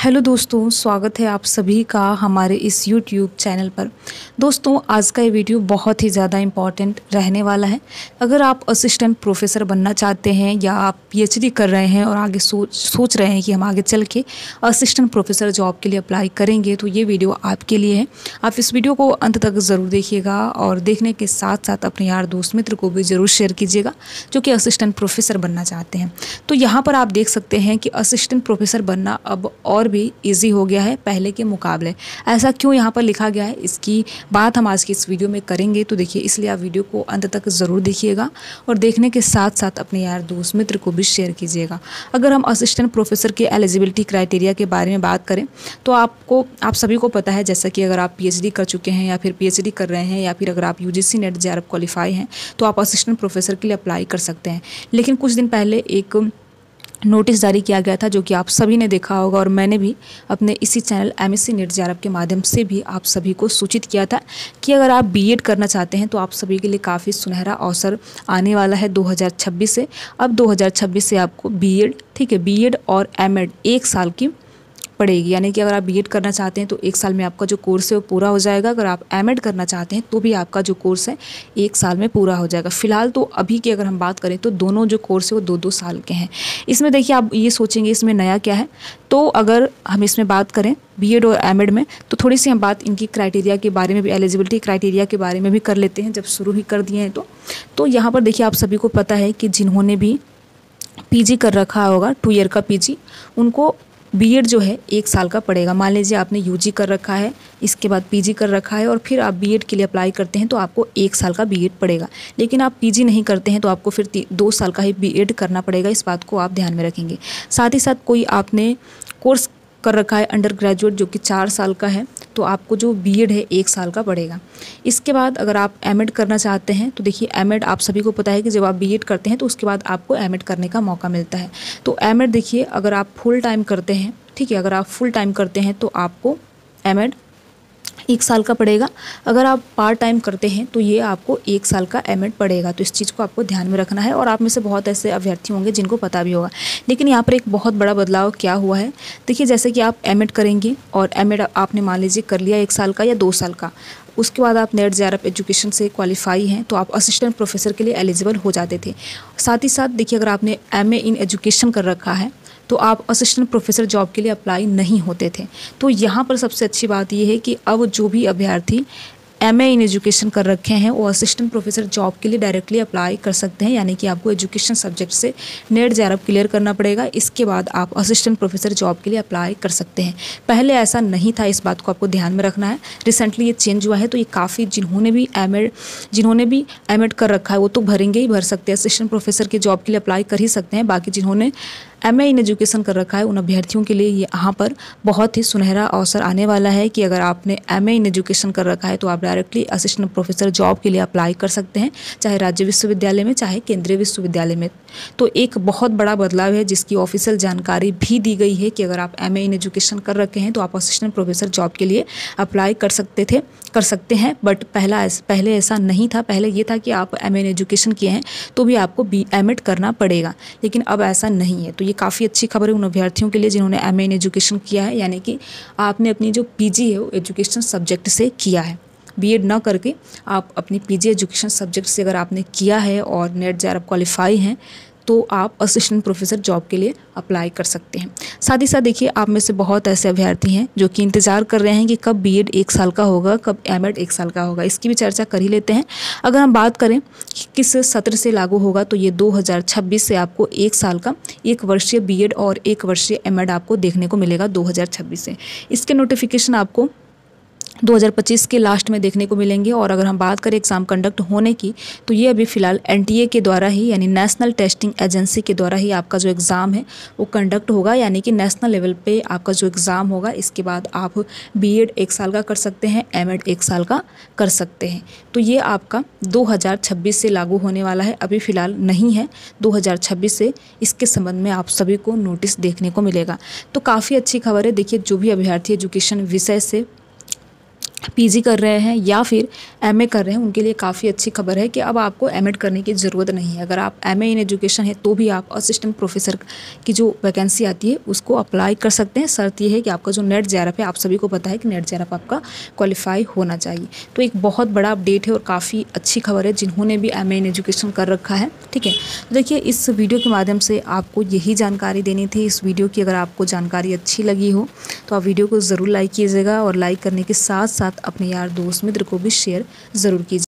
Hello दोस्तों, स्वागत है आप सभी का हमारे इस यूट्यूब चैनल पर। दोस्तों, आज का ये वीडियो बहुत ही ज़्यादा इम्पॉर्टेंट रहने वाला है। अगर आप असिस्टेंट प्रोफेसर बनना चाहते हैं या आप पीएचडी कर रहे हैं और आगे सोच रहे हैं कि हम आगे चल के असिस्टेंट प्रोफेसर जॉब के लिए अप्लाई करेंगे, तो ये वीडियो आपके लिए है। आप इस वीडियो को अंत तक ज़रूर देखिएगा और देखने के साथ साथ अपने यार दोस्त मित्र को भी ज़रूर शेयर कीजिएगा जो कि असिस्टेंट प्रोफेसर बनना चाहते हैं। तो यहाँ पर आप देख सकते हैं कि असिस्टेंट प्रोफेसर बनना अब और भी इजी हो गया है पहले के मुकाबले। ऐसा क्यों यहाँ पर लिखा गया है, इसकी बात हम आज की इस वीडियो में करेंगे। तो देखिए, इसलिए आप वीडियो को अंत तक ज़रूर देखिएगा और देखने के साथ साथ अपने यार दोस्त मित्र को भी शेयर कीजिएगा। अगर हम असिस्टेंट प्रोफेसर के एलिजिबिलिटी क्राइटेरिया के बारे में बात करें तो आप सभी को पता है, जैसा कि अगर आप पीएचडी कर चुके हैं या फिर पीएचडी कर रहे हैं या फिर अगर आप यूजीसी नेट जेआरएफ क्वालिफाई हैं तो आप असिस्टेंट प्रोफेसर के लिए अप्लाई कर सकते हैं। लेकिन कुछ दिन पहले एक नोटिस जारी किया गया था जो कि आप सभी ने देखा होगा और मैंने भी अपने इसी चैनल एमएससी नेट जेआरएफ के माध्यम से भी आप सभी को सूचित किया था कि अगर आप बीएड करना चाहते हैं तो आप सभी के लिए काफ़ी सुनहरा अवसर आने वाला है 2026 से। अब 2026 से आपको बीएड और एमएड एक साल की पड़ेगी, यानी कि अगर आप बीएड करना चाहते हैं तो एक साल में आपका जो कोर्स है वो पूरा हो जाएगा। अगर आप एमएड करना चाहते हैं तो भी आपका जो कोर्स है एक साल में पूरा हो जाएगा। फिलहाल तो अभी की अगर हम बात करें तो दोनों जो कोर्स है वो 2-2 साल के हैं। इसमें देखिए, आप ये सोचेंगे इसमें नया क्या है, तो अगर हम इसमें बात करें बीएड और एमएड में तो थोड़ी सी हम बात इनकी क्राइटेरिया के बारे में भी, एलिजिबिलिटी क्राइटेरिया के बारे में भी कर लेते हैं, जब शुरू ही कर दिए हैं तो यहाँ पर देखिए, आप सभी को पता है कि जिन्होंने भी पीजी कर रखा होगा 2 ईयर का पीजी, उनको बीएड जो है एक साल का पड़ेगा। मान लीजिए आपने यूजी कर रखा है, इसके बाद पीजी कर रखा है और फिर आप बीएड के लिए अप्लाई करते हैं तो आपको एक साल का बीएड पड़ेगा। लेकिन आप पीजी नहीं करते हैं तो आपको फिर 2 साल का ही बीएड करना पड़ेगा। इस बात को आप ध्यान में रखेंगे। साथ ही साथ कोई आपने कोर्स कर रखा है अंडर ग्रेजुएट जो कि 4 साल का है तो आपको जो बीएड है 1 साल का पड़ेगा। इसके बाद अगर आप एमएड करना चाहते हैं तो देखिए, एमएड आप सभी को पता है कि जब आप बीएड करते हैं तो उसके बाद आपको एमएड करने का मौका मिलता है। तो एमएड देखिए, अगर आप फुल टाइम करते हैं, ठीक है, अगर आप फुल टाइम करते हैं तो आपको एमएड 1 साल का पड़ेगा। अगर आप पार्ट टाइम करते हैं तो ये आपको 1 साल का एमएड पड़ेगा। तो इस चीज़ को आपको ध्यान में रखना है और आप में से बहुत ऐसे अभ्यर्थी होंगे जिनको पता भी होगा। लेकिन यहाँ पर एक बहुत बड़ा बदलाव क्या हुआ है, देखिए, जैसे कि आप एमएड करेंगे और एमएड आपने मान लीजिए कर लिया 1 साल का या 2 साल का, उसके बाद आप नेट जेआरएफ एजुकेशन से क्वालिफाई हैं तो आप असिस्टेंट प्रोफेसर के लिए एलिजिबल हो जाते थे। साथ ही साथ देखिए, अगर आपने एमए इन एजुकेशन कर रखा है तो आप असिस्टेंट प्रोफेसर जॉब के लिए अप्लाई नहीं होते थे। तो यहाँ पर सबसे अच्छी बात ये है कि अब जो भी अभ्यर्थी एमए इन एजुकेशन कर रखे हैं वो असिस्टेंट प्रोफेसर जॉब के लिए डायरेक्टली अप्लाई कर सकते हैं, यानी कि आपको एजुकेशन सब्जेक्ट से नेट जेआरएफ क्लियर करना पड़ेगा। इसके बाद आप असिस्टेंट प्रोफेसर जॉब के लिए अप्लाई कर सकते हैं। पहले ऐसा नहीं था, इस बात को आपको ध्यान में रखना है। रिसेंटली ये चेंज हुआ है तो ये काफ़ी जिन्होंने भी एमएड कर रखा है वो तो भरेंगे ही भर सकते हैं, असिस्टेंट प्रोफेसर के जॉब के लिए अप्लाई कर ही सकते हैं। बाकी जिन्होंने एमए इन एजुकेशन कर रखा है उन अभ्यर्थियों के लिए यहाँ पर बहुत ही सुनहरा अवसर आने वाला है कि अगर आपने एमए इन एजुकेशन कर रखा है तो आप डायरेक्टली असिस्टेंट प्रोफेसर जॉब के लिए अप्लाई कर सकते हैं, चाहे राज्य विश्वविद्यालय में चाहे केंद्रीय विश्वविद्यालय में। तो एक बहुत बड़ा बदलाव है जिसकी ऑफिशियल जानकारी भी दी गई है कि अगर आप एमए इन एजुकेशन कर रखे हैं तो आप असिस्टेंट प्रोफेसर जॉब के लिए अप्लाई कर सकते हैं। बट पहले ऐसा नहीं था। पहले ये था कि आप एमए इन एजुकेशन किए हैं तो भी आपको एमएड करना पड़ेगा, लेकिन अब ऐसा नहीं है। तो ये काफ़ी अच्छी खबर है उन अभ्यर्थियों के लिए जिन्होंने एमए इन एजुकेशन किया है, यानी कि आपने अपनी जो पीजी है वो एजुकेशन सब्जेक्ट से किया है। बीएड ना करके आप अपनी पीजी एजुकेशन सब्जेक्ट से अगर आपने किया है और नेट जेआरएफ क्वालिफाई हैं तो आप असिस्टेंट प्रोफेसर जॉब के लिए अप्लाई कर सकते हैं। साथ ही साथ देखिए, आप में से बहुत ऐसे अभ्यर्थी हैं जो कि इंतज़ार कर रहे हैं कि कब बीएड 1 साल का होगा, कब एमएड 1 साल का होगा। इसकी भी चर्चा कर ही लेते हैं। अगर हम बात करें कि किस सत्र से लागू होगा तो ये 2026 से आपको 1 साल का 1 वर्षीय बीएड और 1 वर्षीय एमएड आपको देखने को मिलेगा 2026 से। इसके नोटिफिकेशन आपको 2025 के लास्ट में देखने को मिलेंगे। और अगर हम बात करें एग्ज़ाम कंडक्ट होने की तो ये अभी फ़िलहाल एनटीए के द्वारा ही, यानी नेशनल टेस्टिंग एजेंसी के द्वारा ही आपका जो एग्ज़ाम है वो कंडक्ट होगा, यानी कि नेशनल लेवल पे आपका जो एग्ज़ाम होगा। इसके बाद आप बीएड 1 साल का कर सकते हैं, एमएड 1 साल का कर सकते हैं। तो ये आपका 2026 से लागू होने वाला है, अभी फ़िलहाल नहीं है। 2026 से इसके संबंध में आप सभी को नोटिस देखने को मिलेगा। तो काफ़ी अच्छी खबर है। देखिए, जो भी अभ्यर्थी एजुकेशन विषय से पीजी कर रहे हैं या फिर एमए कर रहे हैं, उनके लिए काफ़ी अच्छी खबर है कि अब आपको एमएड करने की ज़रूरत नहीं है। अगर आप एमए इन एजुकेशन है तो भी आप असिस्टेंट प्रोफेसर की जो वैकेंसी आती है उसको अप्लाई कर सकते हैं। शर्त ये है कि आपका जो नेट जेआरएफ है, आप सभी को पता है कि नेट जेआरएफ आपका क्वालिफाई होना चाहिए। तो एक बहुत बड़ा अपडेट है और काफ़ी अच्छी खबर है जिन्होंने भी एमए इन एजुकेशन कर रखा है। ठीक है, तो देखिए इस वीडियो के माध्यम से आपको यही जानकारी देनी थी। इस वीडियो की अगर आपको जानकारी अच्छी लगी हो तो आप वीडियो को ज़रूर लाइक कीजिएगा और लाइक करने के साथ साथ अपने यार दोस्त मित्र को भी शेयर ज़रूर कीजिए।